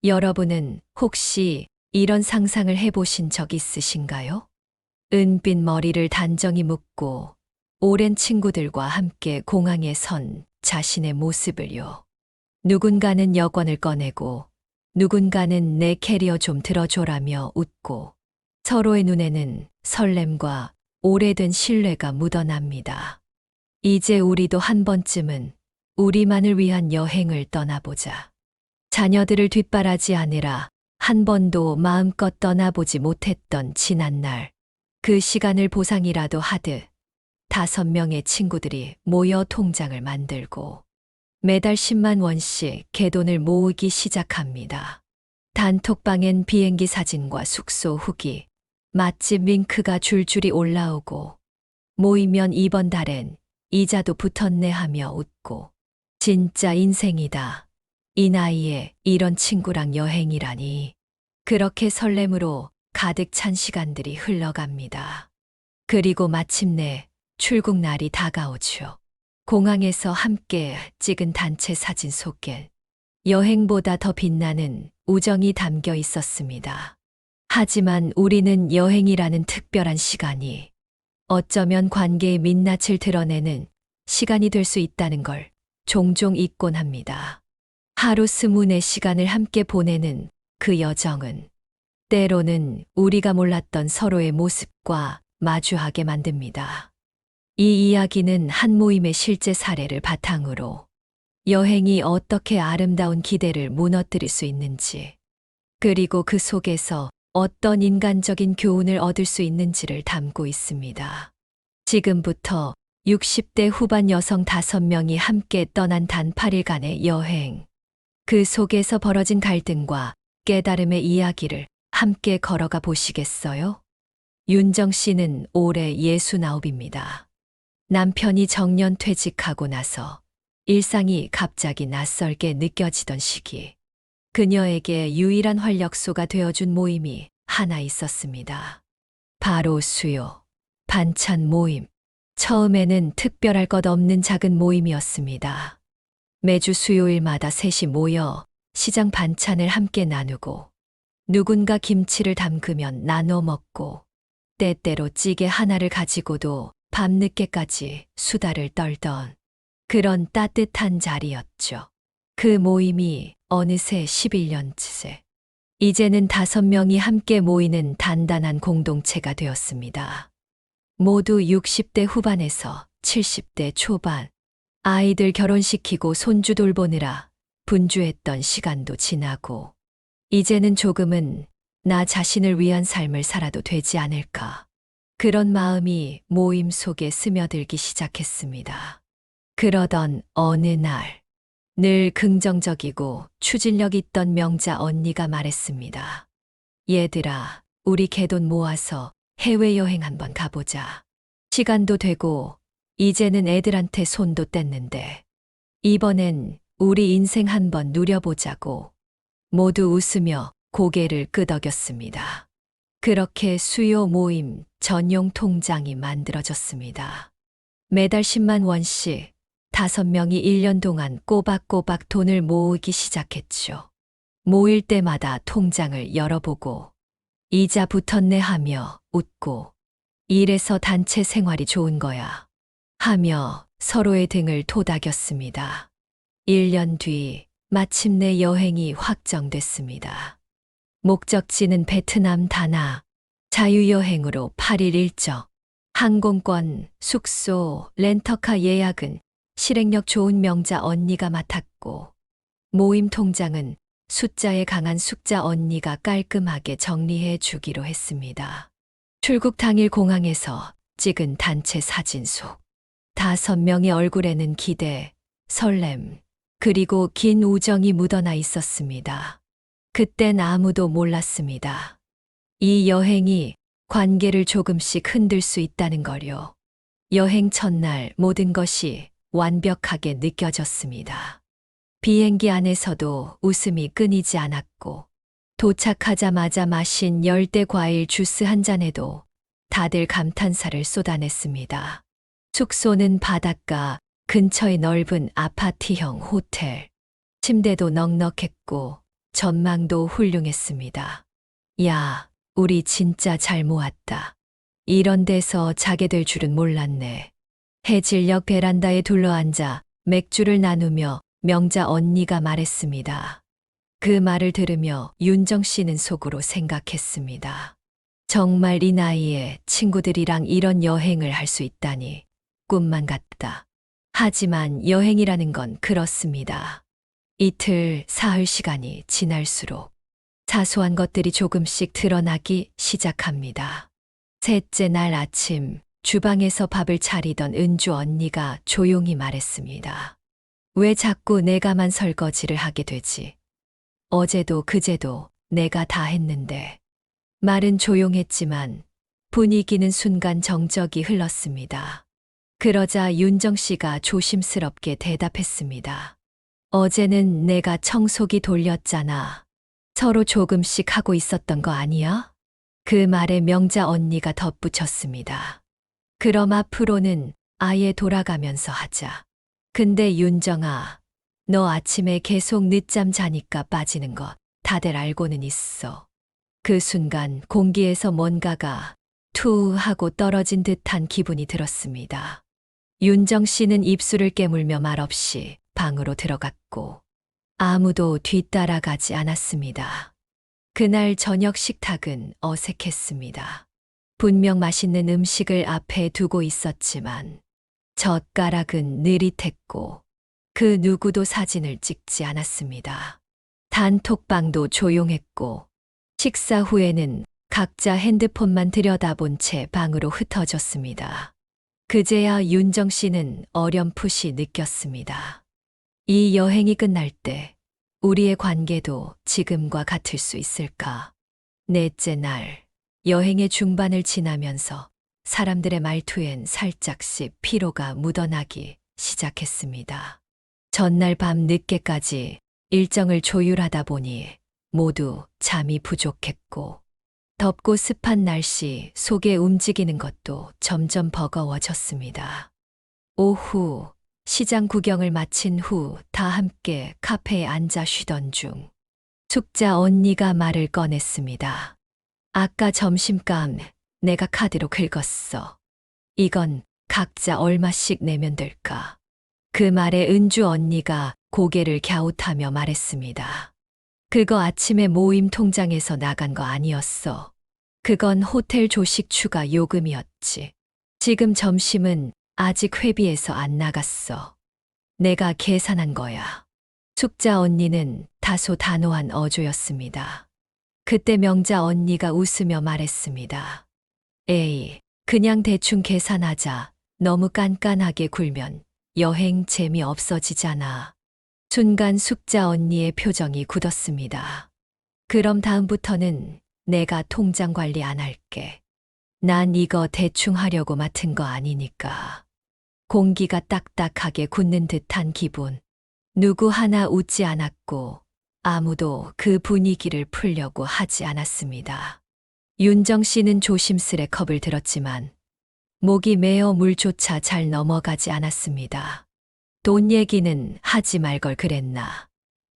여러분은 혹시 이런 상상을 해보신 적 있으신가요? 은빛 머리를 단정히 묶고 오랜 친구들과 함께 공항에 선 자신의 모습을요. 누군가는 여권을 꺼내고 누군가는 내 캐리어 좀 들어줘라며 웃고 서로의 눈에는 설렘과 오래된 신뢰가 묻어납니다. 이제 우리도 한 번쯤은 우리만을 위한 여행을 떠나보자. 자녀들을 뒷바라지 하느라 한 번도 마음껏 떠나보지 못했던 지난날, 그 시간을 보상이라도 하듯 5명의 친구들이 모여 통장을 만들고 매달 10만 원씩 갯돈을 모으기 시작합니다. 단톡방엔 비행기 사진과 숙소 후기, 맛집 링크가 줄줄이 올라오고 모이면 이번 달엔 이자도 붙었네 하며 웃고 진짜 인생이다. 이 나이에 이런 친구랑 여행이라니. 그렇게 설렘으로 가득 찬 시간들이 흘러갑니다. 그리고 마침내 출국 날이 다가오죠. 공항에서 함께 찍은 단체 사진 속엔 여행보다 더 빛나는 우정이 담겨 있었습니다. 하지만 우리는 여행이라는 특별한 시간이 어쩌면 관계의 민낯을 드러내는 시간이 될 수 있다는 걸 종종 잊곤 합니다. 하루 24시간을 함께 보내는 그 여정은 때로는 우리가 몰랐던 서로의 모습과 마주하게 만듭니다. 이 이야기는 한 모임의 실제 사례를 바탕으로 여행이 어떻게 아름다운 기대를 무너뜨릴 수 있는지, 그리고 그 속에서 어떤 인간적인 교훈을 얻을 수 있는지를 담고 있습니다. 지금부터 60대 후반 여성 5명이 함께 떠난 단 8일간의 여행, 그 속에서 벌어진 갈등과 깨달음의 이야기를 함께 걸어가 보시겠어요? 윤정 씨는 올해 69입니다. 남편이 정년 퇴직하고 나서 일상이 갑자기 낯설게 느껴지던 시기, 그녀에게 유일한 활력소가 되어준 모임이 하나 있었습니다. 바로 수요, 반찬 모임. 처음에는 특별할 것 없는 작은 모임이었습니다. 매주 수요일마다 셋이 모여 시장 반찬을 함께 나누고 누군가 김치를 담그면 나눠 먹고 때때로 찌개 하나를 가지고도 밤늦게까지 수다를 떨던 그런 따뜻한 자리였죠. 그 모임이 어느새 11년째. 이제는 5명이 함께 모이는 단단한 공동체가 되었습니다. 모두 60대 후반에서 70대 초반. 아이들 결혼시키고 손주 돌보느라 분주했던 시간도 지나고 이제는 조금은 나 자신을 위한 삶을 살아도 되지 않을까. 그런 마음이 모임 속에 스며들기 시작했습니다. 그러던 어느 날, 늘 긍정적이고 추진력 있던 명자 언니가 말했습니다. 얘들아, 우리 갯돈 모아서 해외여행 한번 가보자. 시간도 되고 이제는 애들한테 손도 뗐는데 이번엔 우리 인생 한번 누려보자고 모두 웃으며 고개를 끄덕였습니다. 그렇게 수요 모임 전용 통장이 만들어졌습니다. 매달 10만 원씩 5명이 1년 동안 꼬박꼬박 돈을 모으기 시작했죠. 모일 때마다 통장을 열어보고 이자 붙었네 하며 웃고 이래서 단체 생활이 좋은 거야 하며 서로의 등을 토닥였습니다. 1년 뒤 마침내 여행이 확정됐습니다. 목적지는 베트남 다나, 자유여행으로 8일 일정. 항공권, 숙소, 렌터카 예약은 실행력 좋은 명자 언니가 맡았고 모임 통장은 숫자에 강한 숙자 언니가 깔끔하게 정리해 주기로 했습니다. 출국 당일 공항에서 찍은 단체 사진 속 5명의 얼굴에는 기대, 설렘, 그리고 긴 우정이 묻어나 있었습니다. 그땐 아무도 몰랐습니다. 이 여행이 관계를 조금씩 흔들 수 있다는 걸요. 여행 첫날 모든 것이 완벽하게 느껴졌습니다. 비행기 안에서도 웃음이 끊이지 않았고 도착하자마자 마신 열대 과일 주스 한 잔에도 다들 감탄사를 쏟아냈습니다. 숙소는 바닷가 근처의 넓은 아파트형 호텔. 침대도 넉넉했고 전망도 훌륭했습니다. 야, 우리 진짜 잘 모았다. 이런 데서 자게 될 줄은 몰랐네. 해질녘 베란다에 둘러앉아 맥주를 나누며 명자 언니가 말했습니다. 그 말을 들으며 윤정 씨는 속으로 생각했습니다. 정말 이 나이에 친구들이랑 이런 여행을 할 수 있다니 꿈만 같다. 하지만 여행이라는 건 그렇습니다. 이틀, 사흘 시간이 지날수록 사소한 것들이 조금씩 드러나기 시작합니다. 셋째 날 아침, 주방에서 밥을 차리던 은주 언니가 조용히 말했습니다. 왜 자꾸 내가만 설거지를 하게 되지? 어제도 그제도 내가 다 했는데. 말은 조용했지만 분위기는 순간 정적이 흘렀습니다. 그러자 윤정 씨가 조심스럽게 대답했습니다. 어제는 내가 청소기 돌렸잖아. 서로 조금씩 하고 있었던 거 아니야? 그 말에 명자 언니가 덧붙였습니다. 그럼 앞으로는 아예 돌아가면서 하자. 근데 윤정아, 너 아침에 계속 늦잠 자니까 빠지는 것 다들 알고는 있어. 그 순간 공기에서 뭔가가 투 하고 떨어진 듯한 기분이 들었습니다. 윤정 씨는 입술을 깨물며 말없이 방으로 들어갔고 아무도 뒤따라가지 않았습니다. 그날 저녁 식탁은 어색했습니다. 분명 맛있는 음식을 앞에 두고 있었지만 젓가락은 느릿했고 그 누구도 사진을 찍지 않았습니다. 단톡방도 조용했고 식사 후에는 각자 핸드폰만 들여다본 채 방으로 흩어졌습니다. 그제야 윤정 씨는 어렴풋이 느꼈습니다. 이 여행이 끝날 때 우리의 관계도 지금과 같을 수 있을까? 넷째 날, 여행의 중반을 지나면서 사람들의 말투엔 살짝씩 피로가 묻어나기 시작했습니다. 전날 밤 늦게까지 일정을 조율하다 보니 모두 잠이 부족했고 덥고 습한 날씨 속에 움직이는 것도 점점 버거워졌습니다. 오후 시장 구경을 마친 후 다 함께 카페에 앉아 쉬던 중 숙자 언니가 말을 꺼냈습니다. 아까 점심감 내가 카드로 긁었어. 이건 각자 얼마씩 내면 될까? 그 말에 은주 언니가 고개를 갸웃하며 말했습니다. 그거 아침에 모임 통장에서 나간 거 아니었어. 그건 호텔 조식 추가 요금이었지. 지금 점심은 아직 회비에서 안 나갔어. 내가 계산한 거야. 숙자 언니는 다소 단호한 어조였습니다. 그때 명자 언니가 웃으며 말했습니다. 에이, 그냥 대충 계산하자. 너무 깐깐하게 굴면 여행 재미 없어지잖아. 순간 숙자 언니의 표정이 굳었습니다. 그럼 다음부터는 내가 통장 관리 안 할게. 난 이거 대충 하려고 맡은 거 아니니까. 공기가 딱딱하게 굳는 듯한 기분. 누구 하나 웃지 않았고 아무도 그 분위기를 풀려고 하지 않았습니다. 윤정 씨는 조심스레 컵을 들었지만 목이 메어 물조차 잘 넘어가지 않았습니다. 돈 얘기는 하지 말 걸 그랬나.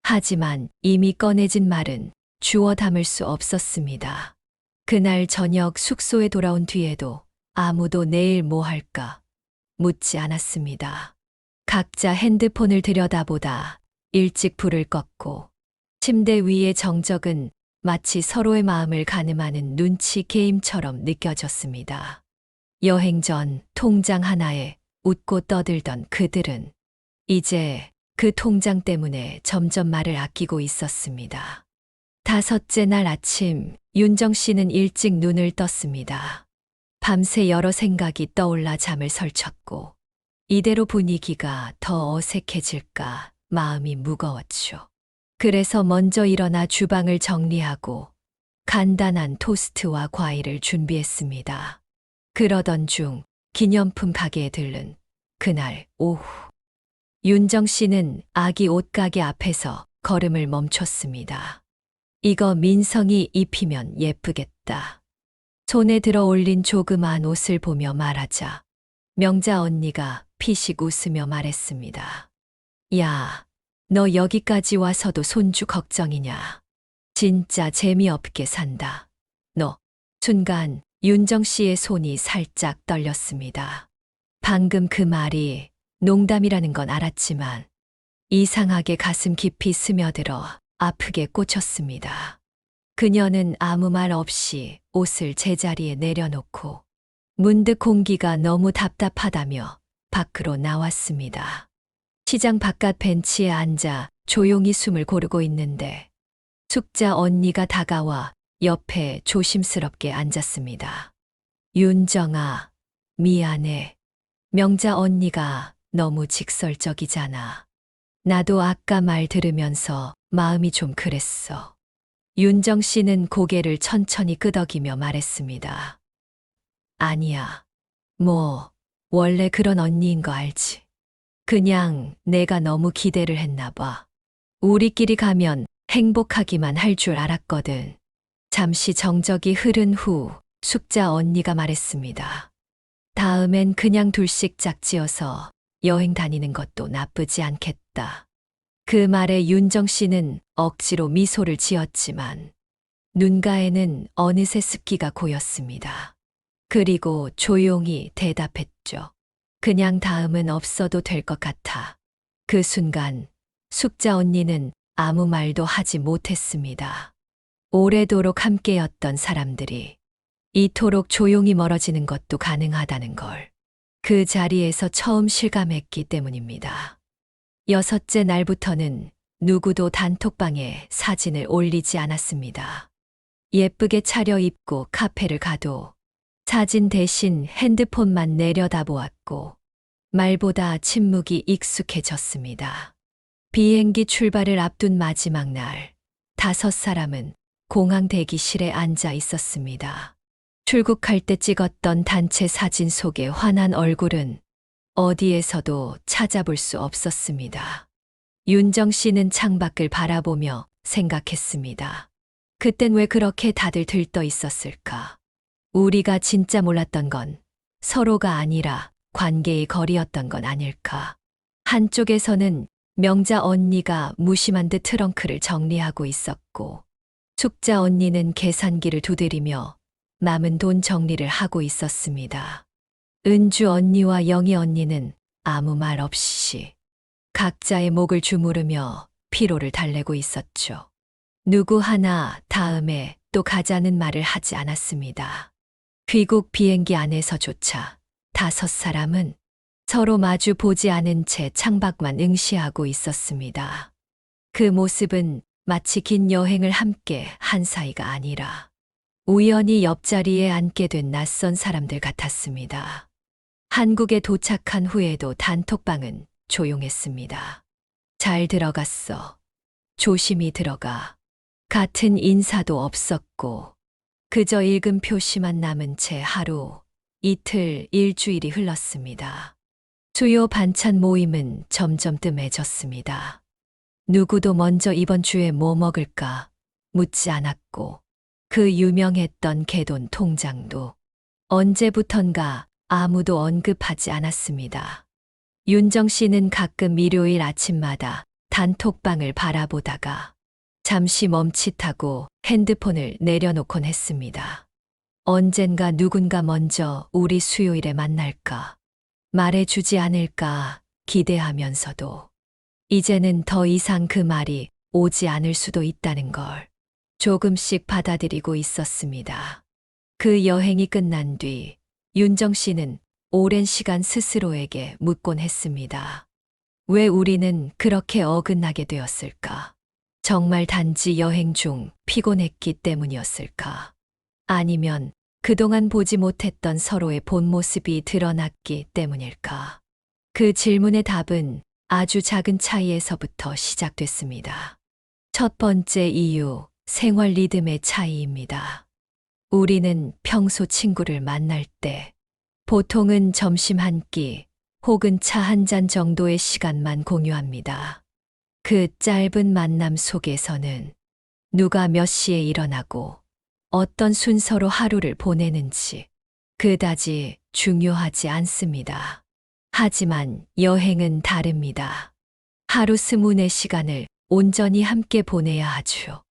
하지만 이미 꺼내진 말은 주워 담을 수 없었습니다. 그날 저녁 숙소에 돌아온 뒤에도 아무도 내일 뭐 할까 묻지 않았습니다. 각자 핸드폰을 들여다보다 일찍 불을 껐고 침대 위의 정적은 마치 서로의 마음을 가늠하는 눈치 게임처럼 느껴졌습니다. 여행 전 통장 하나에 웃고 떠들던 그들은 이제 그 통장 때문에 점점 말을 아끼고 있었습니다. 다섯째 날 아침, 윤정 씨는 일찍 눈을 떴습니다. 밤새 여러 생각이 떠올라 잠을 설쳤고 이대로 분위기가 더 어색해질까 마음이 무거웠죠. 그래서 먼저 일어나 주방을 정리하고 간단한 토스트와 과일을 준비했습니다. 그러던 중 기념품 가게에 들른 그날 오후. 윤정 씨는 아기 옷가게 앞에서 걸음을 멈췄습니다. 이거 민성이 입히면 예쁘겠다. 손에 들어 올린 조그마한 옷을 보며 말하자 명자 언니가 피식 웃으며 말했습니다. 야, 너 여기까지 와서도 손주 걱정이냐. 진짜 재미없게 산다. 너. 순간 윤정 씨의 손이 살짝 떨렸습니다. 방금 그 말이 농담이라는 건 알았지만 이상하게 가슴 깊이 스며들어 아프게 꽂혔습니다. 그녀는 아무 말 없이 옷을 제자리에 내려놓고 문득 공기가 너무 답답하다며 밖으로 나왔습니다. 시장 바깥 벤치에 앉아 조용히 숨을 고르고 있는데 숙자 언니가 다가와 옆에 조심스럽게 앉았습니다. 윤정아, 미안해. 명자 언니가 너무 직설적이잖아. 나도 아까 말 들으면서 마음이 좀 그랬어. 윤정 씨는 고개를 천천히 끄덕이며 말했습니다. 아니야. 원래 그런 언니인 거 알지. 그냥 내가 너무 기대를 했나 봐. 우리끼리 가면 행복하기만 할 줄 알았거든. 잠시 정적이 흐른 후 숙자 언니가 말했습니다. 다음엔 그냥 둘씩 짝지어서 여행 다니는 것도 나쁘지 않겠다. 그 말에 윤정 씨는 억지로 미소를 지었지만 눈가에는 어느새 습기가 고였습니다. 그리고 조용히 대답했죠. 그냥 다음은 없어도 될 것 같아. 그 순간 숙자 언니는 아무 말도 하지 못했습니다. 오래도록 함께였던 사람들이 이토록 조용히 멀어지는 것도 가능하다는 걸 그 자리에서 처음 실감했기 때문입니다. 6째 날부터는 누구도 단톡방에 사진을 올리지 않았습니다. 예쁘게 차려입고 카페를 가도 사진 대신 핸드폰만 내려다보았고 말보다 침묵이 익숙해졌습니다. 비행기 출발을 앞둔 마지막 날, 5사람은 공항 대기실에 앉아 있었습니다. 출국할 때 찍었던 단체 사진 속의 환한 얼굴은 어디에서도 찾아볼 수 없었습니다. 윤정 씨는 창밖을 바라보며 생각했습니다. 그땐 왜 그렇게 다들 들떠 있었을까? 우리가 진짜 몰랐던 건 서로가 아니라 관계의 거리였던 건 아닐까? 한쪽에서는 명자 언니가 무심한 듯 트렁크를 정리하고 있었고, 숙자 언니는 계산기를 두드리며 남은 돈 정리를 하고 있었습니다. 은주 언니와 영희 언니는 아무 말 없이 각자의 목을 주무르며 피로를 달래고 있었죠. 누구 하나 다음에 또 가자는 말을 하지 않았습니다. 귀국 비행기 안에서조차 5사람은 서로 마주 보지 않은 채 창밖만 응시하고 있었습니다. 그 모습은 마치 긴 여행을 함께 한 사이가 아니라 우연히 옆자리에 앉게 된 낯선 사람들 같았습니다. 한국에 도착한 후에도 단톡방은 조용했습니다. 잘 들어갔어. 조심히 들어가. 같은 인사도 없었고 그저 읽은 표시만 남은 채 하루, 이틀, 일주일이 흘렀습니다. 수요 반찬 모임은 점점 뜸해졌습니다. 누구도 먼저 이번 주에 뭐 먹을까 묻지 않았고 그 유명했던 개돈 통장도 언제부턴가 아무도 언급하지 않았습니다. 윤정 씨는 가끔 일요일 아침마다 단톡방을 바라보다가 잠시 멈칫하고 핸드폰을 내려놓곤 했습니다. 언젠가 누군가 먼저 우리 수요일에 만날까 말해주지 않을까 기대하면서도 이제는 더 이상 그 말이 오지 않을 수도 있다는 걸 조금씩 받아들이고 있었습니다. 그 여행이 끝난 뒤 윤정 씨는 오랜 시간 스스로에게 묻곤 했습니다. 왜 우리는 그렇게 어긋나게 되었을까? 정말 단지 여행 중 피곤했기 때문이었을까? 아니면 그동안 보지 못했던 서로의 본 모습이 드러났기 때문일까? 그 질문의 답은 아주 작은 차이에서부터 시작됐습니다. 첫 번째 이유, 생활 리듬의 차이입니다. 우리는 평소 친구를 만날 때 보통은 점심 한 끼 혹은 차 한 잔 정도의 시간만 공유합니다. 그 짧은 만남 속에서는 누가 몇 시에 일어나고 어떤 순서로 하루를 보내는지 그다지 중요하지 않습니다. 하지만 여행은 다릅니다. 하루 24시간을 온전히 함께 보내야 하죠.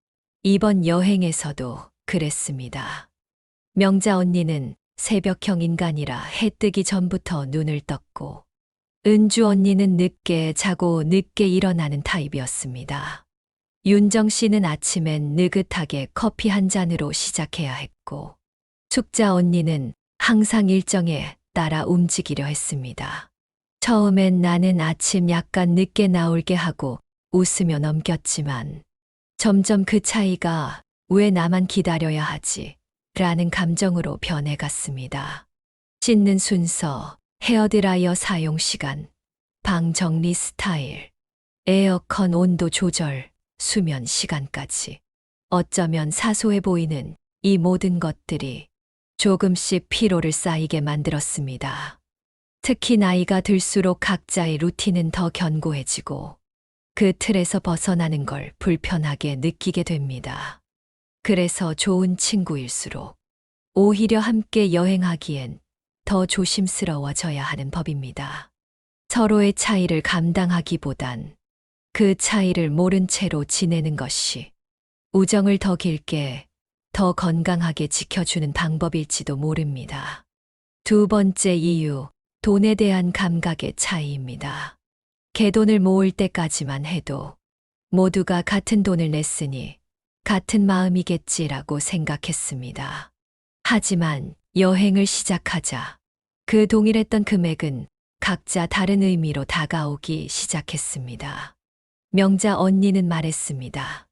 이번 여행에서도 그랬습니다. 명자 언니는 새벽형 인간이라 해 뜨기 전부터 눈을 떴고, 은주 언니는 늦게 자고 늦게 일어나는 타입이었습니다. 윤정 씨는 아침엔 느긋하게 커피 한 잔으로 시작해야 했고, 숙자 언니는 항상 일정에 따라 움직이려 했습니다. 처음엔 나는 아침 약간 늦게 나올게 하고 웃으며 넘겼지만, 점점 그 차이가 왜 나만 기다려야 하지? 라는 감정으로 변해갔습니다. 씻는 순서, 헤어드라이어 사용 시간, 방 정리 스타일, 에어컨 온도 조절, 수면 시간까지. 어쩌면 사소해 보이는 이 모든 것들이 조금씩 피로를 쌓이게 만들었습니다. 특히 나이가 들수록 각자의 루틴은 더 견고해지고 그 틀에서 벗어나는 걸 불편하게 느끼게 됩니다. 그래서 좋은 친구일수록 오히려 함께 여행하기엔 더 조심스러워져야 하는 법입니다. 서로의 차이를 감당하기보단 그 차이를 모른 채로 지내는 것이 우정을 더 길게, 더 건강하게 지켜주는 방법일지도 모릅니다. 두 번째 이유, 돈에 대한 감각의 차이입니다. 갯돈을 모을 때까지만 해도 모두가 같은 돈을 냈으니 같은 마음이겠지라고 생각했습니다. 하지만 여행을 시작하자 그 동일했던 금액은 각자 다른 의미로 다가오기 시작했습니다. 명자 언니는 말했습니다.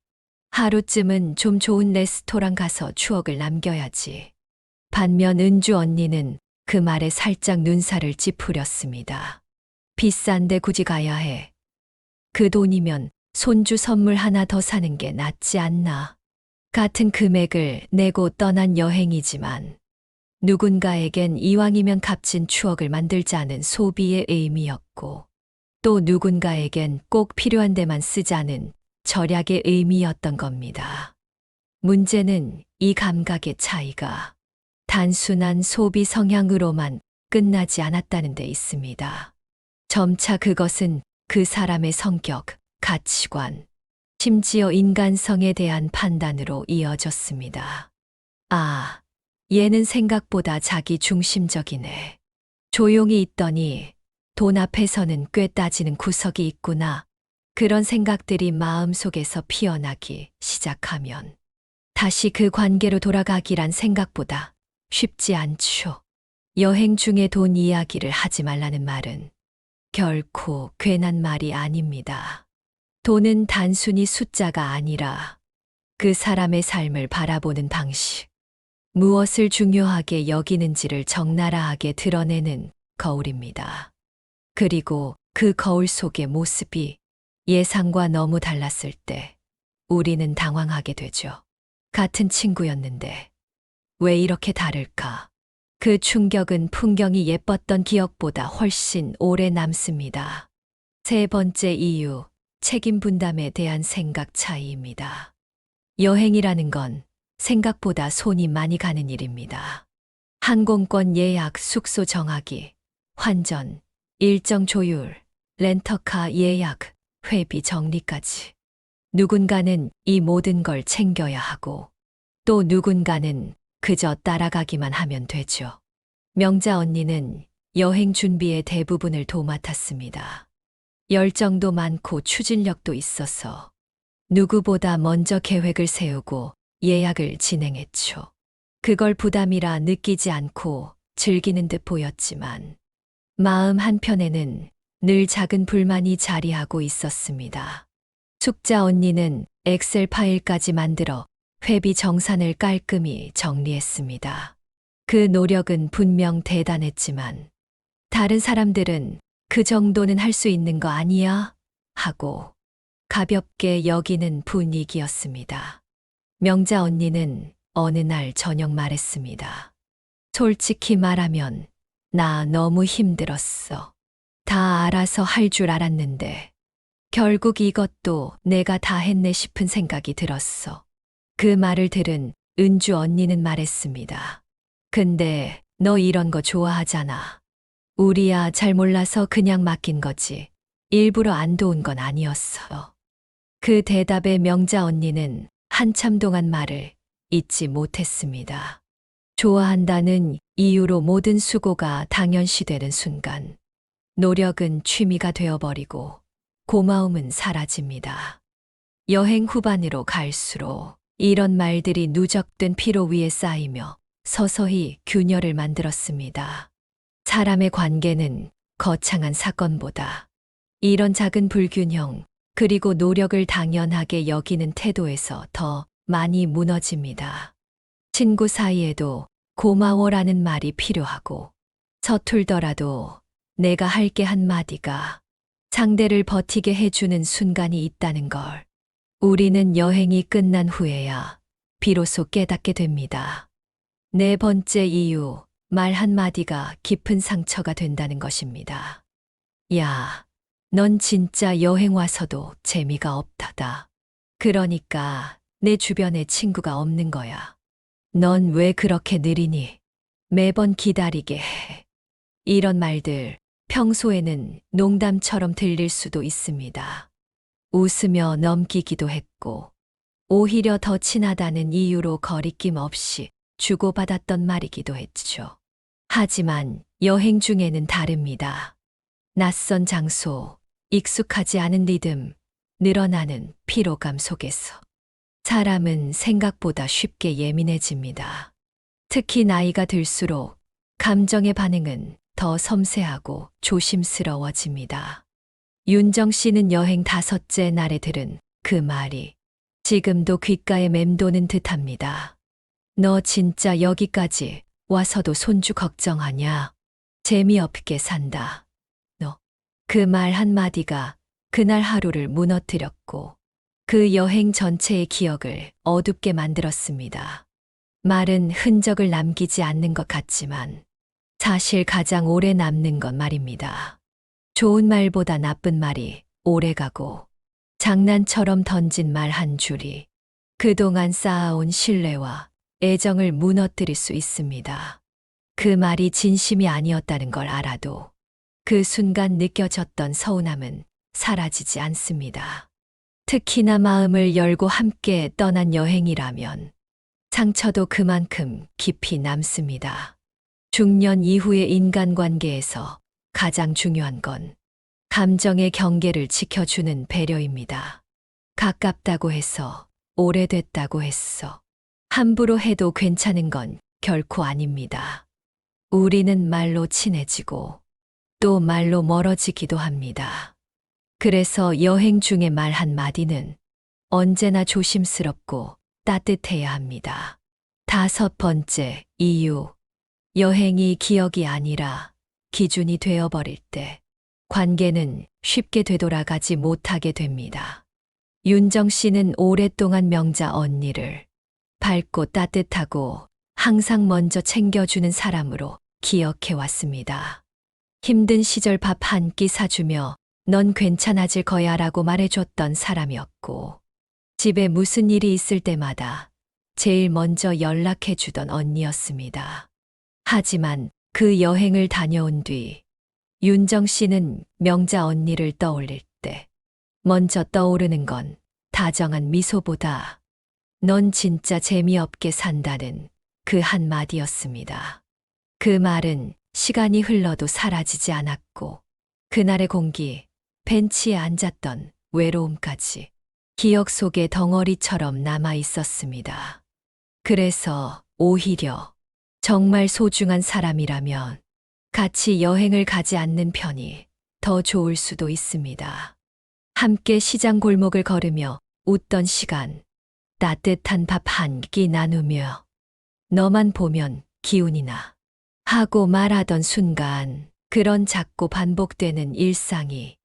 하루쯤은 좀 좋은 레스토랑 가서 추억을 남겨야지. 반면 은주 언니는 그 말에 살짝 눈살을 찌푸렸습니다. 비싼데 굳이 가야 해. 그 돈이면 손주 선물 하나 더 사는 게 낫지 않나. 같은 금액을 내고 떠난 여행이지만 누군가에겐 이왕이면 값진 추억을 만들자는 소비의 의미였고 또 누군가에겐 꼭 필요한 데만 쓰자는 절약의 의미였던 겁니다. 문제는 이 감각의 차이가 단순한 소비 성향으로만 끝나지 않았다는 데 있습니다. 점차 그것은 그 사람의 성격, 가치관, 심지어 인간성에 대한 판단으로 이어졌습니다. 아, 얘는 생각보다 자기 중심적이네. 조용히 있더니 돈 앞에서는 꽤 따지는 구석이 있구나. 그런 생각들이 마음속에서 피어나기 시작하면 다시 그 관계로 돌아가기란 생각보다 쉽지 않죠. 여행 중에 돈 이야기를 하지 말라는 말은 결코 괜한 말이 아닙니다. 돈은 단순히 숫자가 아니라 그 사람의 삶을 바라보는 방식, 무엇을 중요하게 여기는지를 적나라하게 드러내는 거울입니다. 그리고 그 거울 속의 모습이 예상과 너무 달랐을 때 우리는 당황하게 되죠. 같은 친구였는데 왜 이렇게 다를까? 그 충격은 풍경이 예뻤던 기억보다 훨씬 오래 남습니다. 세 번째 이유, 책임 분담에 대한 생각 차이입니다. 여행이라는 건 생각보다 손이 많이 가는 일입니다. 항공권 예약, 숙소 정하기, 환전, 일정 조율, 렌터카 예약, 회비 정리까지. 누군가는 이 모든 걸 챙겨야 하고 또 누군가는 그저 따라가기만 하면 되죠. 명자 언니는 여행 준비의 대부분을 도맡았습니다. 열정도 많고 추진력도 있어서 누구보다 먼저 계획을 세우고 예약을 진행했죠. 그걸 부담이라 느끼지 않고 즐기는 듯 보였지만 마음 한편에는 늘 작은 불만이 자리하고 있었습니다. 숙자 언니는 엑셀 파일까지 만들어 회비 정산을 깔끔히 정리했습니다. 그 노력은 분명 대단했지만 다른 사람들은 그 정도는 할 수 있는 거 아니야? 하고 가볍게 여기는 분위기였습니다. 명자 언니는 어느 날 저녁 말했습니다. 솔직히 말하면 나 너무 힘들었어. 다 알아서 할 줄 알았는데 결국 이것도 내가 다 했네 싶은 생각이 들었어. 그 말을 들은 은주 언니는 말했습니다. 근데 너 이런 거 좋아하잖아. 우리야 잘 몰라서 그냥 맡긴 거지. 일부러 안 도운 건 아니었어. 그 대답에 명자 언니는 한참 동안 말을 잇지 못했습니다. 좋아한다는 이유로 모든 수고가 당연시되는 순간, 노력은 취미가 되어버리고 고마움은 사라집니다. 여행 후반으로 갈수록 이런 말들이 누적된 피로 위에 쌓이며 서서히 균열을 만들었습니다. 사람의 관계는 거창한 사건보다 이런 작은 불균형, 그리고 노력을 당연하게 여기는 태도에서 더 많이 무너집니다. 친구 사이에도 고마워라는 말이 필요하고, 서툴더라도 내가 할게 한마디가 상대를 버티게 해주는 순간이 있다는 걸 우리는 여행이 끝난 후에야 비로소 깨닫게 됩니다. 네 번째 이유, 말 한마디가 깊은 상처가 된다는 것입니다. 야, 넌 진짜 여행 와서도 재미가 없다다. 그러니까 내 주변에 친구가 없는 거야. 넌 왜 그렇게 느리니? 매번 기다리게 해. 이런 말들, 평소에는 농담처럼 들릴 수도 있습니다. 웃으며 넘기기도 했고, 오히려 더 친하다는 이유로 거리낌 없이 주고받았던 말이기도 했죠. 하지만 여행 중에는 다릅니다. 낯선 장소, 익숙하지 않은 리듬, 늘어나는 피로감 속에서 사람은 생각보다 쉽게 예민해집니다. 특히 나이가 들수록 감정의 반응은 더 섬세하고 조심스러워집니다. 윤정 씨는 여행 5째 날에 들은 그 말이 지금도 귓가에 맴도는 듯합니다. 너 진짜 여기까지 와서도 손주 걱정하냐? 재미없게 산다. 너. 그 말 한마디가 그날 하루를 무너뜨렸고 그 여행 전체의 기억을 어둡게 만들었습니다. 말은 흔적을 남기지 않는 것 같지만 사실 가장 오래 남는 건 말입니다. 좋은 말보다 나쁜 말이 오래가고 장난처럼 던진 말 한 줄이 그동안 쌓아온 신뢰와 애정을 무너뜨릴 수 있습니다. 그 말이 진심이 아니었다는 걸 알아도 그 순간 느껴졌던 서운함은 사라지지 않습니다. 특히나 마음을 열고 함께 떠난 여행이라면 상처도 그만큼 깊이 남습니다. 중년 이후의 인간관계에서 가장 중요한 건 감정의 경계를 지켜주는 배려입니다. 가깝다고 해서, 오래됐다고 했어. 함부로 해도 괜찮은 건 결코 아닙니다. 우리는 말로 친해지고 또 말로 멀어지기도 합니다. 그래서 여행 중에 말 한마디는 언제나 조심스럽고 따뜻해야 합니다. 5번째 이유, 여행이 기억이 아니라 기준이 되어버릴 때 관계는 쉽게 되돌아가지 못하게 됩니다. 윤정 씨는 오랫동안 명자 언니를 밝고 따뜻하고 항상 먼저 챙겨주는 사람으로 기억해 왔습니다. 힘든 시절 밥 한 끼 사주며 넌 괜찮아질 거야 라고 말해줬던 사람이었고, 집에 무슨 일이 있을 때마다 제일 먼저 연락해 주던 언니였습니다. 하지만 그 여행을 다녀온 뒤 윤정 씨는 명자 언니를 떠올릴 때 먼저 떠오르는 건 다정한 미소보다 넌 진짜 재미없게 산다는 그 한마디였습니다. 그 말은 시간이 흘러도 사라지지 않았고 그날의 공기, 벤치에 앉았던 외로움까지 기억 속에 덩어리처럼 남아 있었습니다. 그래서 오히려 정말 소중한 사람이라면 같이 여행을 가지 않는 편이 더 좋을 수도 있습니다. 함께 시장 골목을 걸으며 웃던 시간, 따뜻한 밥 한 끼 나누며 너만 보면 기운이 나 하고 말하던 순간, 그런 작고 반복되는 일상이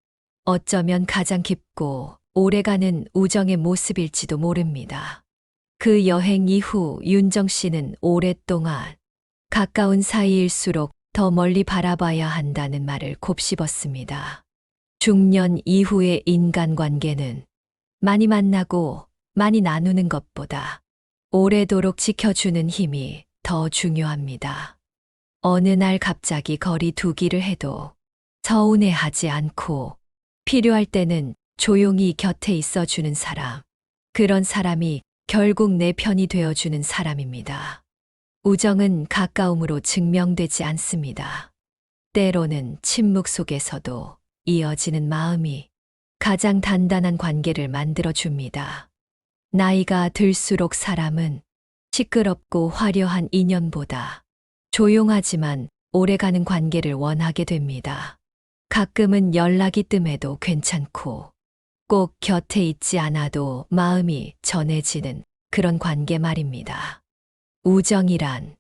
어쩌면 가장 깊고 오래가는 우정의 모습일지도 모릅니다. 그 여행 이후 윤정 씨는 오랫동안 가까운 사이일수록 더 멀리 바라봐야 한다는 말을 곱씹었습니다. 중년 이후의 인간관계는 많이 만나고 많이 나누는 것보다 오래도록 지켜주는 힘이 더 중요합니다. 어느 날 갑자기 거리 두기를 해도 서운해하지 않고 필요할 때는 조용히 곁에 있어주는 사람, 그런 사람이 결국 내 편이 되어주는 사람입니다. 우정은 가까움으로 증명되지 않습니다. 때로는 침묵 속에서도 이어지는 마음이 가장 단단한 관계를 만들어줍니다. 나이가 들수록 사람은 시끄럽고 화려한 인연보다 조용하지만 오래가는 관계를 원하게 됩니다. 가끔은 연락이 뜸해도 괜찮고 꼭 곁에 있지 않아도 마음이 전해지는 그런 관계 말입니다. 우정이란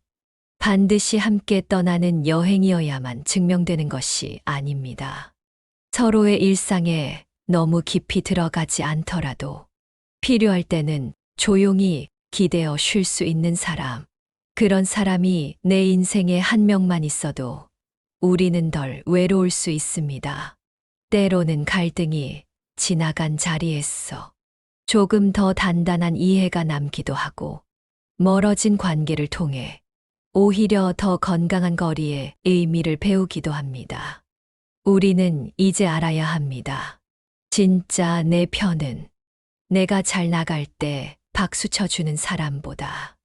반드시 함께 떠나는 여행이어야만 증명되는 것이 아닙니다. 서로의 일상에 너무 깊이 들어가지 않더라도 필요할 때는 조용히 기대어 쉴 수 있는 사람, 그런 사람이 내 인생에 한 명만 있어도 우리는 덜 외로울 수 있습니다. 때로는 갈등이 지나간 자리에서 조금 더 단단한 이해가 남기도 하고 멀어진 관계를 통해 오히려 더 건강한 거리의 의미를 배우기도 합니다. 우리는 이제 알아야 합니다. 진짜 내 편은 내가 잘 나갈 때 박수 쳐주는 사람보다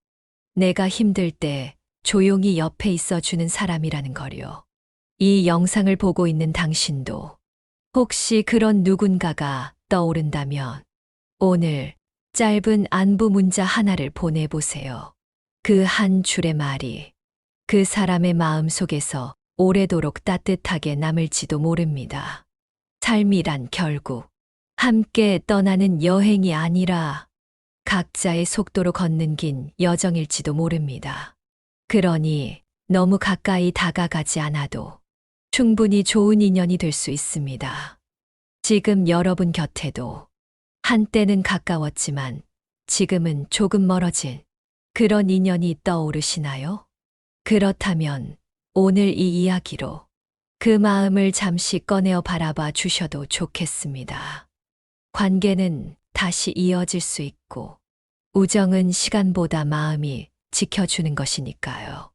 내가 힘들 때 조용히 옆에 있어주는 사람이라는 거요. 이 영상을 보고 있는 당신도 혹시 그런 누군가가 떠오른다면 오늘 짧은 안부 문자 하나를 보내보세요. 그 한 줄의 말이 그 사람의 마음 속에서 오래도록 따뜻하게 남을지도 모릅니다. 삶이란 결국 함께 떠나는 여행이 아니라 각자의 속도로 걷는 긴 여정일지도 모릅니다. 그러니 너무 가까이 다가가지 않아도 충분히 좋은 인연이 될 수 있습니다. 지금 여러분 곁에도 한때는 가까웠지만 지금은 조금 멀어진 그런 인연이 떠오르시나요? 그렇다면 오늘 이 이야기로 그 마음을 잠시 꺼내어 바라봐 주셔도 좋겠습니다. 관계는 다시 이어질 수 있고 우정은 시간보다 마음이 지켜주는 것이니까요.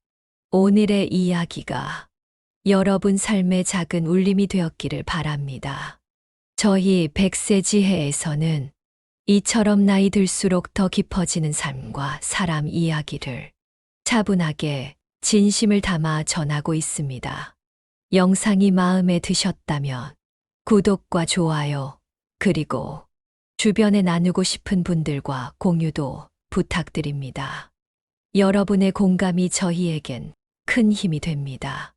오늘의 이야기가 여러분 삶의 작은 울림이 되었기를 바랍니다. 저희 백세 지혜에서는 이처럼 나이 들수록 더 깊어지는 삶과 사람 이야기를 차분하게 진심을 담아 전하고 있습니다. 영상이 마음에 드셨다면 구독과 좋아요, 그리고 주변에 나누고 싶은 분들과 공유도 부탁드립니다. 여러분의 공감이 저희에겐 큰 힘이 됩니다.